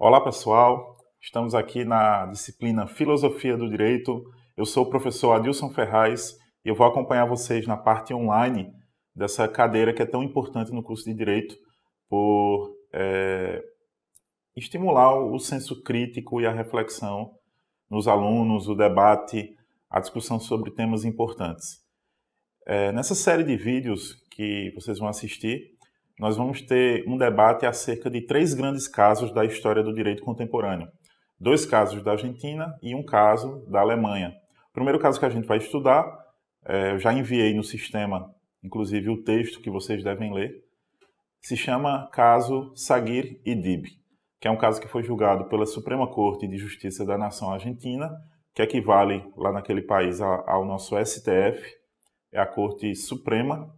Olá pessoal, estamos aqui na disciplina Filosofia do Direito. Eu sou o professor Adilson Ferraz e eu vou acompanhar vocês na parte online dessa cadeira que é tão importante no curso de Direito por estimular o senso crítico e a reflexão nos alunos, o debate, a discussão sobre temas importantes. Nessa série de vídeos que vocês vão assistir, nós vamos ter um debate acerca de 3 grandes casos da história do direito contemporâneo. 2 casos da Argentina e um caso da Alemanha. O primeiro caso que a gente vai estudar, eu já enviei no sistema, inclusive o texto que vocês devem ler, se chama caso Saguir e Dib, que é um caso que foi julgado pela Suprema Corte de Justiça da Nação Argentina, que equivale lá naquele país ao nosso STF, é a Corte Suprema.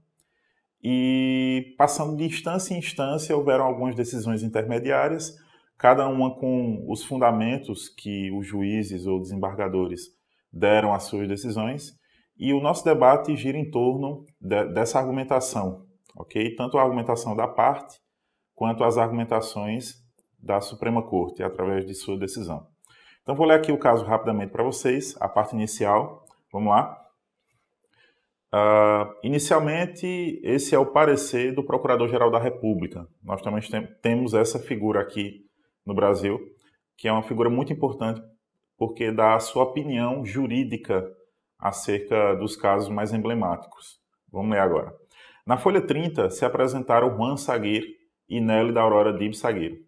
E passando de instância em instância, houveram algumas decisões intermediárias, cada uma com os fundamentos que os juízes ou desembargadores deram às suas decisões, e o nosso debate gira em torno dessa argumentação, ok? Tanto a argumentação da parte, quanto as argumentações da Suprema Corte, através de sua decisão. Então, vou ler aqui o caso rapidamente para vocês, a parte inicial, vamos lá. Inicialmente, esse é o parecer do Procurador-Geral da República. Nós também temos essa figura aqui no Brasil, que é uma figura muito importante porque dá a sua opinião jurídica acerca dos casos mais emblemáticos. Vamos ler agora. Na folha 30 se apresentaram Juan Saguir e Nelly Aurora Dib Saguir.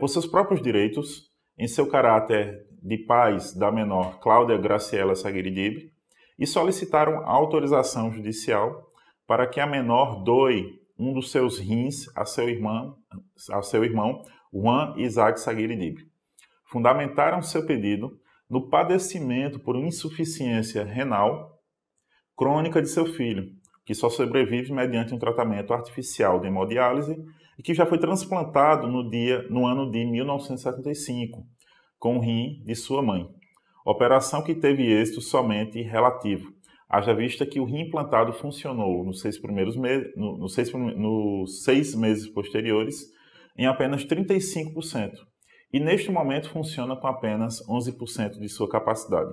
Por seus próprios direitos, em seu caráter de pais da menor Cláudia Graciela Saguir e Dib, e solicitaram autorização judicial para que a menor doe um dos seus rins a seu irmão Juan Isaac Saguir e Dib. Fundamentaram seu pedido no padecimento por insuficiência renal crônica de seu filho, que só sobrevive mediante um tratamento artificial de hemodiálise e que já foi transplantado no ano de 1975, com o rim de sua mãe. Operação que teve êxito somente relativo, haja vista que o rim implantado funcionou nos 6 meses posteriores em apenas 35%, e neste momento funciona com apenas 11% de sua capacidade.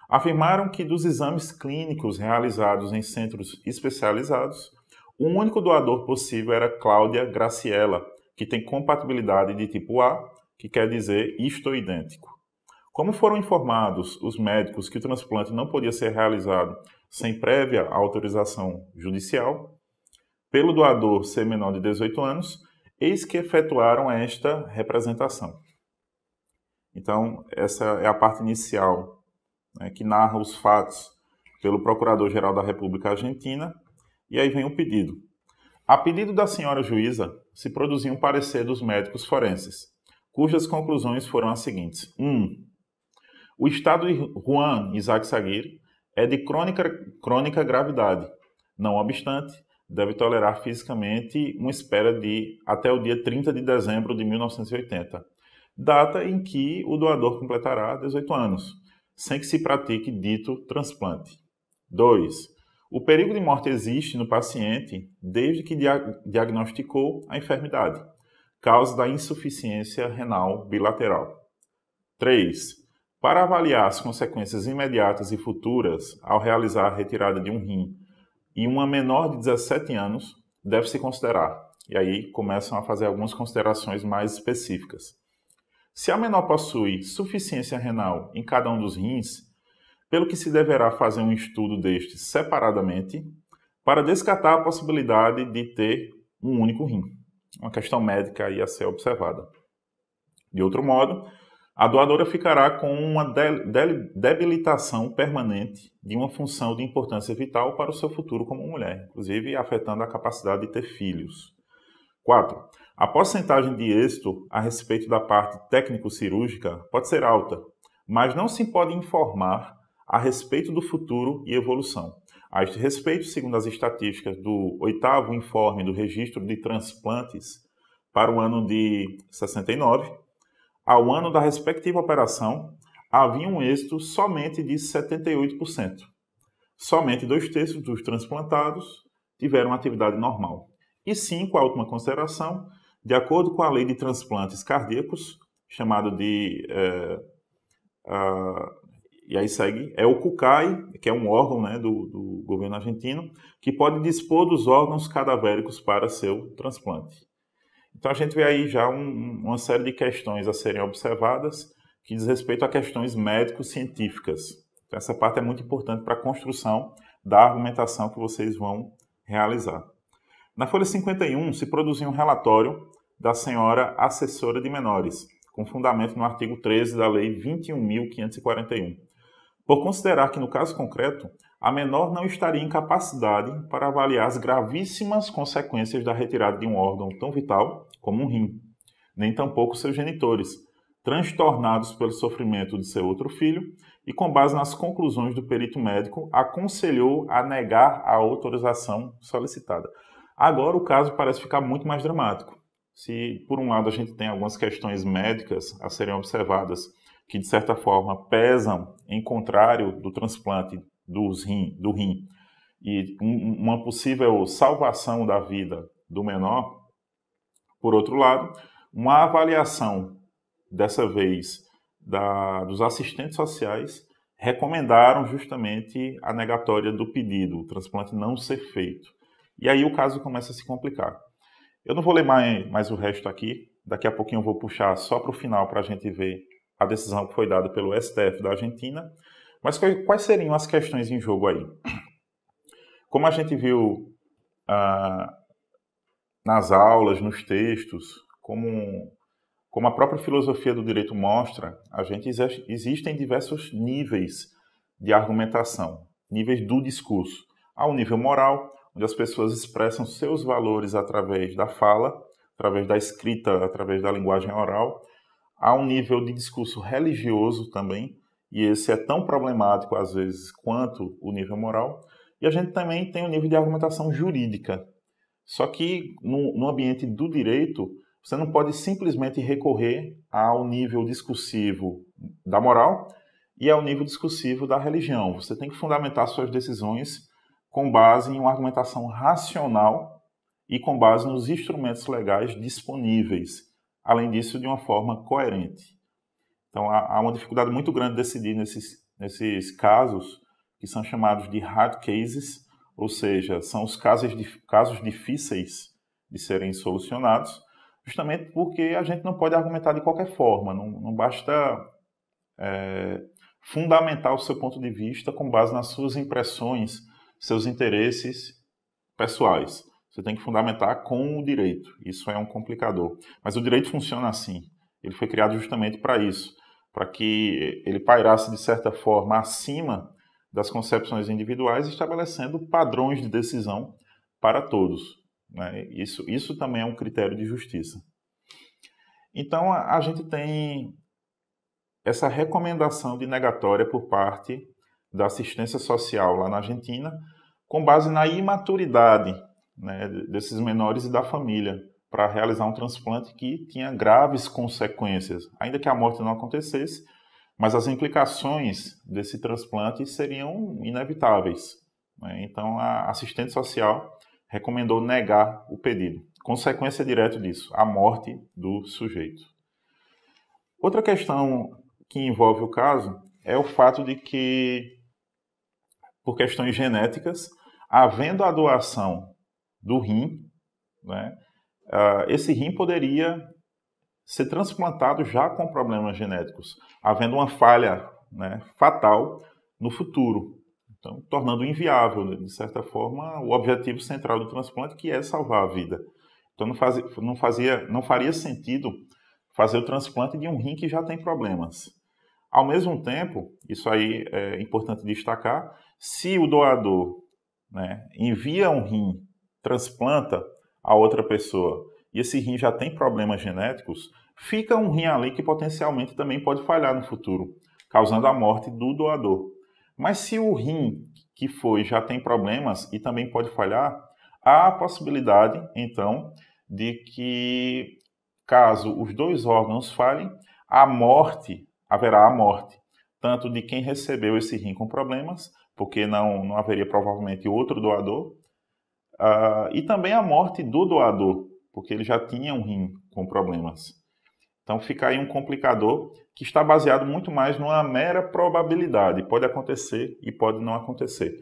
Afirmaram que dos exames clínicos realizados em centros especializados, o único doador possível era Cláudia Graciela, que tem compatibilidade de tipo A, que quer dizer histoidêntico. Como foram informados os médicos que o transplante não podia ser realizado sem prévia autorização judicial, pelo doador ser menor de 18 anos, eis que efetuaram esta representação. Então, essa é a parte inicial, né, que narra os fatos pelo Procurador-Geral da República Argentina, e aí vem o pedido. A pedido da senhora juíza, se produziu um parecer dos médicos forenses, cujas conclusões foram as seguintes. 1. O estado de Juan Isaac Saguir é de crônica gravidade. Não obstante, deve tolerar fisicamente uma espera de até o dia 30 de dezembro de 1980, data em que o doador completará 18 anos, sem que se pratique dito transplante. 2. O perigo de morte existe no paciente desde que diagnosticou a enfermidade, causa da insuficiência renal bilateral. 3. Para avaliar as consequências imediatas e futuras ao realizar a retirada de um rim e uma menor de 17 anos, deve-se considerar, e aí começam a fazer algumas considerações mais específicas. Se a menor possui suficiência renal em cada um dos rins, pelo que se deverá fazer um estudo destes separadamente, para descartar a possibilidade de ter um único rim. Uma questão médica aí a ser observada. De outro modo, a doadora ficará com uma debilitação permanente de uma função de importância vital para o seu futuro como mulher, inclusive afetando a capacidade de ter filhos. 4. A porcentagem de êxito a respeito da parte técnico-cirúrgica pode ser alta, mas não se pode informar a respeito do futuro e evolução. A este respeito, segundo as estatísticas do 8º informe do registro de transplantes para o ano de 69, ao ano da respectiva operação, havia um êxito somente de 78%. Somente 2/3 dos transplantados tiveram atividade normal. E 5, a última consideração, De acordo com a Lei de Transplantes Cardíacos, chamado de... e aí segue, é o CUCAI, que é um órgão, né, do governo argentino, que pode dispor dos órgãos cadavéricos para seu transplante. Então a gente vê aí já uma série de questões a serem observadas que diz respeito a questões médico-científicas. Então essa parte é muito importante para a construção da argumentação que vocês vão realizar. Na folha 51 se produziu um relatório da senhora assessora de menores, com fundamento no artigo 13 da Lei 21.541. Por considerar que, no caso concreto, a menor não estaria em capacidade para avaliar as gravíssimas consequências da retirada de um órgão tão vital como um rim, nem tampouco seus genitores, transtornados pelo sofrimento de seu outro filho, e com base nas conclusões do perito médico, aconselhou a negar a autorização solicitada. Agora o caso parece ficar muito mais dramático. Se, por um lado, a gente tem algumas questões médicas a serem observadas que, de certa forma, pesam em contrário do transplante do rim e uma possível salvação da vida do menor, por outro lado, uma avaliação, dessa vez, dos assistentes sociais, recomendaram justamente a negatória do pedido, o transplante não ser feito. E aí o caso começa a se complicar. Eu não vou ler mais o resto aqui, daqui a pouquinho eu vou puxar só para o final para a gente ver a decisão que foi dada pelo STF da Argentina. Mas quais seriam as questões em jogo aí? Como a gente viu nas aulas, nos textos, como a própria filosofia do direito mostra, existem diversos níveis de argumentação, níveis do discurso. Há um nível moral, onde as pessoas expressam seus valores através da fala, através da escrita, através da linguagem oral. Há um nível de discurso religioso também, e esse é tão problemático às vezes quanto o nível moral. E a gente também tem o nível de argumentação jurídica. Só que no ambiente do direito, você não pode simplesmente recorrer ao nível discursivo da moral e ao nível discursivo da religião. Você tem que fundamentar suas decisões com base em uma argumentação racional e com base nos instrumentos legais disponíveis. Além disso, de uma forma coerente. Então, há uma dificuldade muito grande de decidir nesses casos, que são chamados de hard cases, ou seja, são os casos difíceis de serem solucionados, justamente porque a gente não pode argumentar de qualquer forma, não basta fundamentar o seu ponto de vista com base nas suas impressões, seus interesses pessoais. Você tem que fundamentar com o direito. Isso é um complicador. Mas o direito funciona assim. Ele foi criado justamente para isso, para que ele pairasse, de certa forma, acima das concepções individuais, estabelecendo padrões de decisão para todos. Né? Isso também é um critério de justiça. Então, a gente tem essa recomendação de negatória por parte da assistência social lá na Argentina, com base na imaturidade, né, desses menores e da família, para realizar um transplante que tinha graves consequências, ainda que a morte não acontecesse, mas as implicações desse transplante seriam inevitáveis. Né? Então, a assistente social recomendou negar o pedido. Consequência direta disso, a morte do sujeito. Outra questão que envolve o caso é o fato de que, por questões genéticas, havendo a doação do rim, né, esse rim poderia ser transplantado já com problemas genéticos, havendo uma falha, né, fatal no futuro, então tornando inviável, de certa forma, o objetivo central do transplante, que é salvar a vida. Então não faria sentido fazer o transplante de um rim que já tem problemas. Ao mesmo tempo, isso aí é importante destacar, se o doador, né, envia um rim, transplanta a outra pessoa, e esse rim já tem problemas genéticos, fica um rim ali que potencialmente também pode falhar no futuro, causando a morte do doador. Mas se o rim que foi já tem problemas e também pode falhar, há a possibilidade, então, de que, caso os dois órgãos falhem, haverá a morte, tanto de quem recebeu esse rim com problemas, porque não haveria provavelmente outro doador, e também a morte do doador, porque ele já tinha um rim com problemas. Então fica aí um complicador que está baseado muito mais numa mera probabilidade. Pode acontecer e pode não acontecer.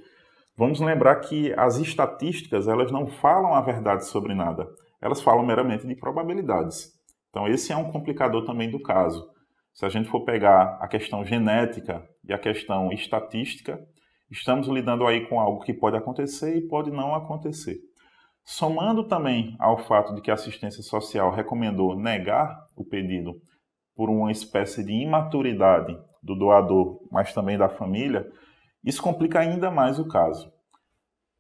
Vamos lembrar que as estatísticas, elas não falam a verdade sobre nada. Elas falam meramente de probabilidades. Então esse é um complicador também do caso. Se a gente for pegar a questão genética e a questão estatística, estamos lidando aí com algo que pode acontecer e pode não acontecer. Somando também ao fato de que a assistência social recomendou negar o pedido por uma espécie de imaturidade do doador, mas também da família, isso complica ainda mais o caso,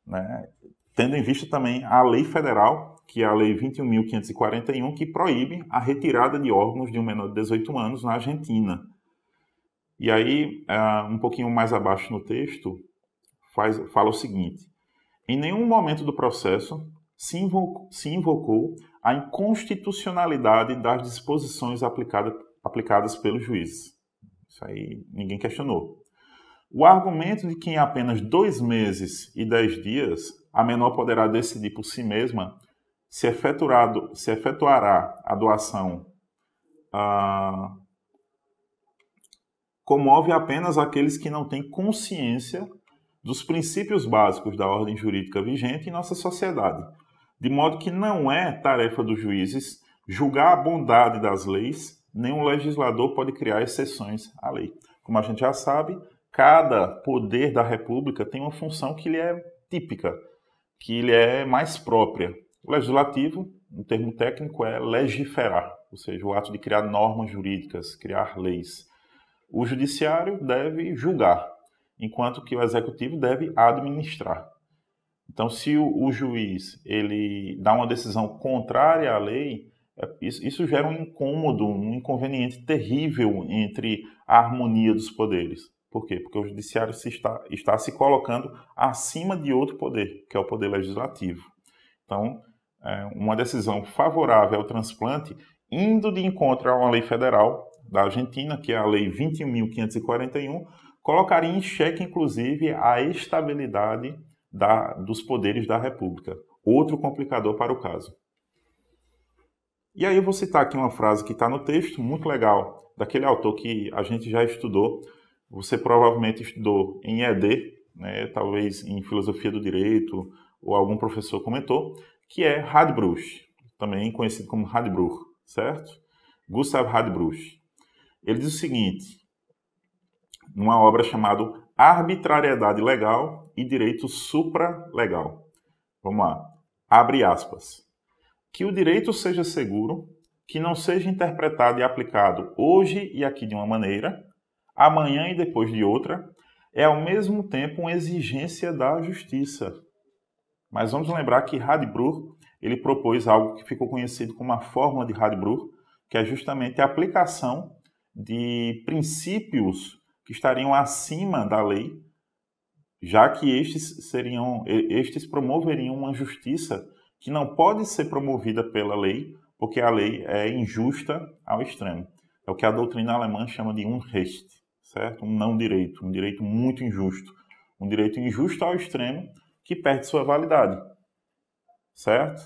né? Tendo em vista também a lei federal, que é a Lei 21.541, que proíbe a retirada de órgãos de um menor de 18 anos na Argentina. E aí, um pouquinho mais abaixo no texto, fala o seguinte: em nenhum momento do processo se invocou a inconstitucionalidade das disposições aplicadas pelos juízes. Isso aí ninguém questionou. O argumento de que em apenas 2 meses e 10 dias a menor poderá decidir por si mesma se efetuará a doação comove apenas aqueles que não têm consciência dos princípios básicos da ordem jurídica vigente em nossa sociedade, de modo que não é tarefa dos juízes julgar a bondade das leis, nem o legislador pode criar exceções à lei. Como a gente já sabe, cada poder da República tem uma função que lhe é típica, que lhe é mais própria. O legislativo, no termo técnico, é legiferar, ou seja, o ato de criar normas jurídicas, criar leis. O judiciário deve julgar, enquanto que o executivo deve administrar. Então, se o juiz ele dá uma decisão contrária à lei, isso gera um incômodo, um inconveniente terrível entre a harmonia dos poderes. Por quê? Porque o judiciário está se colocando acima de outro poder, que é o poder legislativo. Então, uma decisão favorável ao transplante, indo de encontro a uma lei federal da Argentina, que é a Lei 21.541, colocaria em xeque, inclusive, a estabilidade dos poderes da República. Outro complicador para o caso. E aí eu vou citar aqui uma frase que está no texto, muito legal, daquele autor que a gente já estudou. Você provavelmente estudou em ED, né, talvez em Filosofia do Direito, ou algum professor comentou, que é Radbruch, também conhecido como Radbruch, certo? Gustav Radbruch. Ele diz o seguinte, numa obra chamada Arbitrariedade Legal e Direito Supralegal. Vamos lá. Abre aspas. Que o direito seja seguro, que não seja interpretado e aplicado hoje e aqui de uma maneira, amanhã e depois de outra, é ao mesmo tempo uma exigência da justiça. Mas vamos lembrar que Radbruch, ele propôs algo que ficou conhecido como a fórmula de Radbruch, que é justamente a aplicação de princípios que estariam acima da lei, já que estes promoveriam uma justiça que não pode ser promovida pela lei, porque a lei é injusta ao extremo. É o que a doutrina alemã chama de Unrecht, certo? Um não direito, um direito muito injusto. Um direito injusto ao extremo que perde sua validade, certo?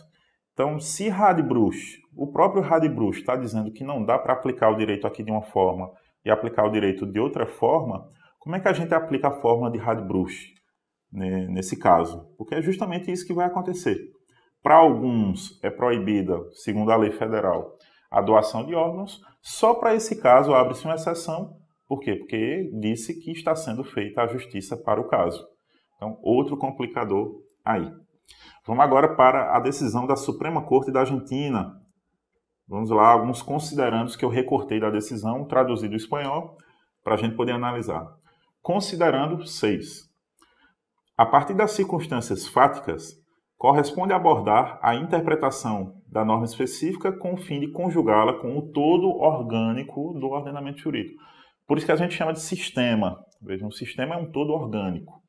Então, se Radbruch, o próprio Radbruch está dizendo que não dá para aplicar o direito aqui de uma forma e aplicar o direito de outra forma, como é que a gente aplica a fórmula de Radbruch nesse caso? Porque é justamente isso que vai acontecer. Para alguns é proibida, segundo a lei federal, a doação de órgãos. Só para esse caso abre-se uma exceção. Por quê? Porque disse que está sendo feita a justiça para o caso. Então, outro complicador aí. Vamos agora para a decisão da Suprema Corte da Argentina. Vamos lá, alguns considerandos que eu recortei da decisão, traduzido em espanhol, para a gente poder analisar. Considerando 6. A partir das circunstâncias fáticas, corresponde abordar a interpretação da norma específica com o fim de conjugá-la com o todo orgânico do ordenamento jurídico. Por isso que a gente chama de sistema. Vejam, um sistema é um todo orgânico.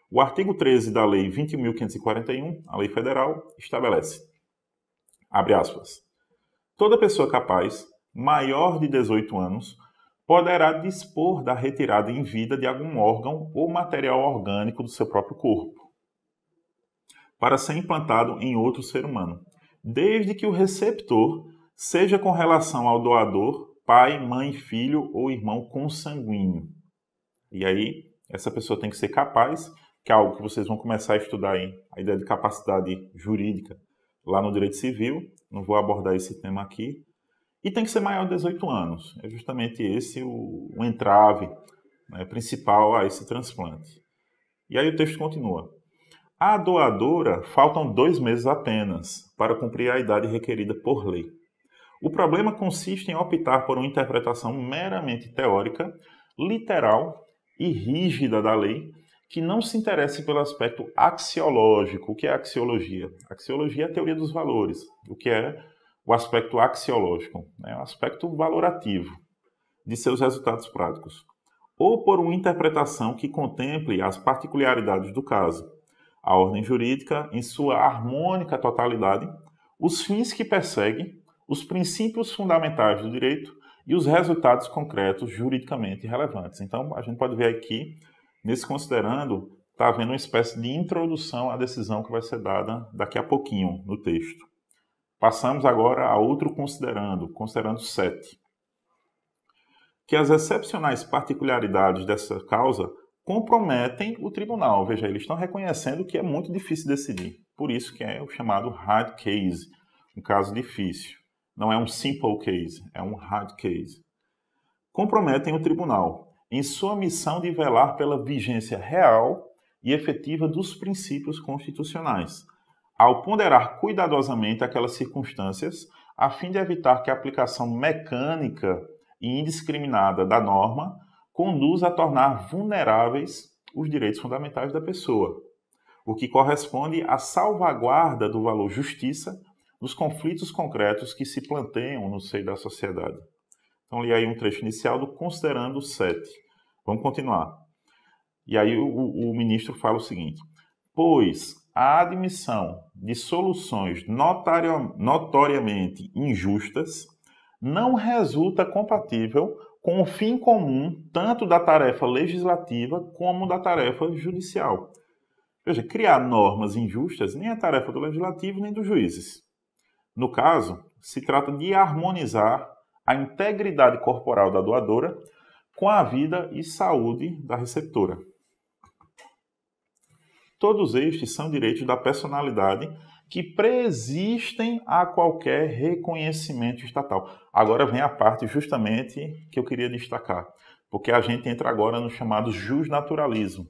O artigo 13 da Lei 20.541, a lei federal, estabelece, abre aspas, toda pessoa capaz, maior de 18 anos, poderá dispor da retirada em vida de algum órgão ou material orgânico do seu próprio corpo, para ser implantado em outro ser humano, desde que o receptor seja com relação ao doador, pai, mãe, filho ou irmão consanguíneo. E aí, essa pessoa tem que ser capaz, que é algo que vocês vão começar a estudar aí, a ideia de capacidade jurídica lá no direito civil, não vou abordar esse tema aqui, e tem que ser maior de 18 anos. É justamente esse o entrave, né, principal a esse transplante. E aí o texto continua. À doadora faltam 2 meses apenas para cumprir a idade requerida por lei. O problema consiste em optar por uma interpretação meramente teórica, literal e rígida da lei, que não se interesse pelo aspecto axiológico. O que é axiologia? Axiologia é a teoria dos valores. O que é o aspecto axiológico? É o aspecto valorativo de seus resultados práticos. Ou por uma interpretação que contemple as particularidades do caso, a ordem jurídica em sua harmônica totalidade, os fins que persegue, os princípios fundamentais do direito e os resultados concretos juridicamente relevantes. Então, a gente pode ver aqui, nesse considerando, está havendo uma espécie de introdução à decisão que vai ser dada daqui a pouquinho no texto. Passamos agora a outro considerando 7. Que as excepcionais particularidades dessa causa comprometem o tribunal. Veja, eles estão reconhecendo que é muito difícil decidir. Por isso que é o chamado hard case, um caso difícil. Não é um simple case, é um hard case. Comprometem o tribunal em sua missão de velar pela vigência real e efetiva dos princípios constitucionais, ao ponderar cuidadosamente aquelas circunstâncias, a fim de evitar que a aplicação mecânica e indiscriminada da norma conduza a tornar vulneráveis os direitos fundamentais da pessoa, o que corresponde à salvaguarda do valor justiça nos conflitos concretos que se planteiam no seio da sociedade. Então, li aí um trecho inicial do considerando 7. Vamos continuar. E aí o ministro fala o seguinte: pois a admissão de soluções notoriamente injustas não resulta compatível com o fim comum tanto da tarefa legislativa como da tarefa judicial. Veja, criar normas injustas nem é tarefa do legislativo nem dos juízes. No caso, se trata de harmonizar a integridade corporal da doadora com a vida e saúde da receptora. Todos estes são direitos da personalidade que preexistem a qualquer reconhecimento estatal. Agora vem a parte justamente que eu queria destacar, porque a gente entra agora no chamado jusnaturalismo.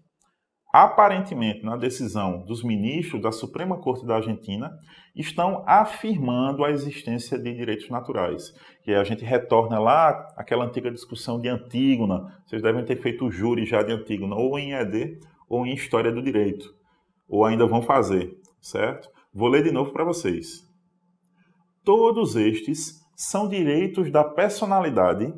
Aparentemente, na decisão dos ministros da Suprema Corte da Argentina, estão afirmando a existência de direitos naturais. E aí a gente retorna lá àquela antiga discussão de Antígona. Vocês devem ter feito o júri já de Antígona, ou em ED, ou em História do Direito. Ou ainda vão fazer, certo? Vou ler de novo para vocês. Todos estes são direitos da personalidade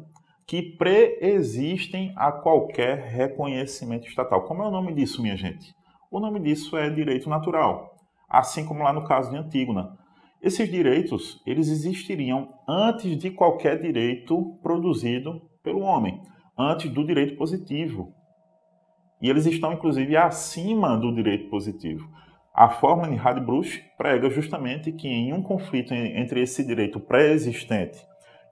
que preexistem a qualquer reconhecimento estatal. Como é o nome disso, minha gente? O nome disso é direito natural, assim como lá no caso de Antígona. Esses direitos, eles existiriam antes de qualquer direito produzido pelo homem, antes do direito positivo. E eles estão, inclusive, acima do direito positivo. A fórmula de Radbruch prega justamente que em um conflito entre esse direito pré-existente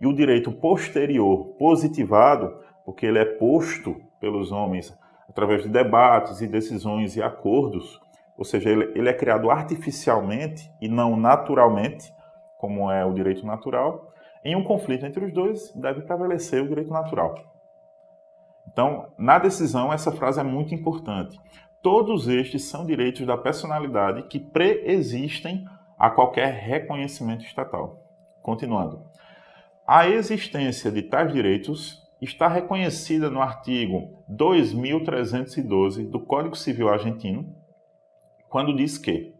e o direito posterior positivado, porque ele é posto pelos homens através de debates e decisões e acordos, ou seja, ele é criado artificialmente e não naturalmente, como é o direito natural, em um conflito entre os dois deve prevalecer o direito natural. Então, na decisão, essa frase é muito importante. Todos estes são direitos da personalidade que preexistem a qualquer reconhecimento estatal. Continuando. A existência de tais direitos está reconhecida no artigo 2312 do Código Civil Argentino, quando diz que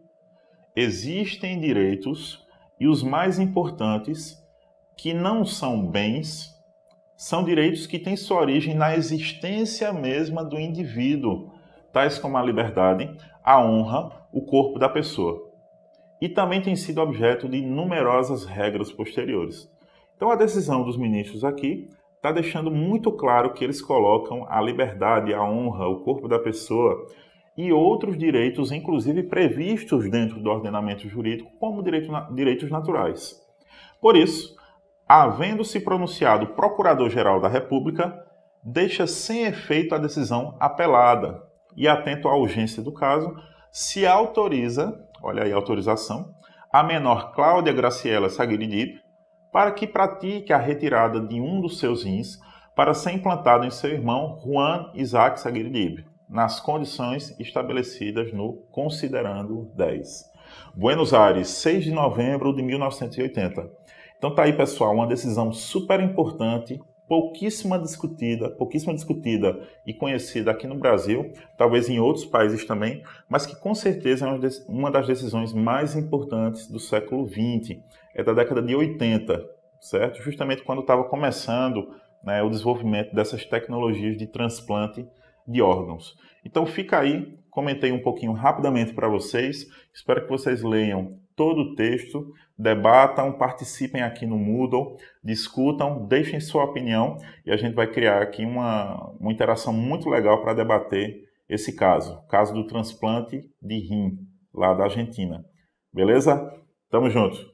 existem direitos e os mais importantes que não são bens, são direitos que têm sua origem na existência mesma do indivíduo, tais como a liberdade, a honra, o corpo da pessoa. E também têm sido objeto de numerosas regras posteriores. Então a decisão dos ministros aqui está deixando muito claro que eles colocam a liberdade, a honra, o corpo da pessoa e outros direitos, inclusive previstos dentro do ordenamento jurídico, como direitos naturais. Por isso, havendo se pronunciado o Procurador-Geral da República, deixa sem efeito a decisão apelada e, atento à urgência do caso, se autoriza, olha aí a autorização, a menor Cláudia Graciela Saguiridipe para que pratique a retirada de um dos seus rins para ser implantado em seu irmão Juan Isaac Saguiridipe, nas condições estabelecidas no Considerando 10. Buenos Aires, 6 de novembro de 1980. Então tá aí, pessoal, uma decisão super importante, pouquíssima discutida e conhecida aqui no Brasil, talvez em outros países também, mas que com certeza é uma das decisões mais importantes do século XX, é da década de 80, certo? Justamente quando estava começando, né, o desenvolvimento dessas tecnologias de transplante de órgãos. Então fica aí, comentei um pouquinho rapidamente para vocês, espero que vocês leiam todo o texto, debatam, participem aqui no Moodle, discutam, deixem sua opinião e a gente vai criar aqui uma interação muito legal para debater esse caso, o caso do transplante de rim lá da Argentina. Beleza? Tamo junto!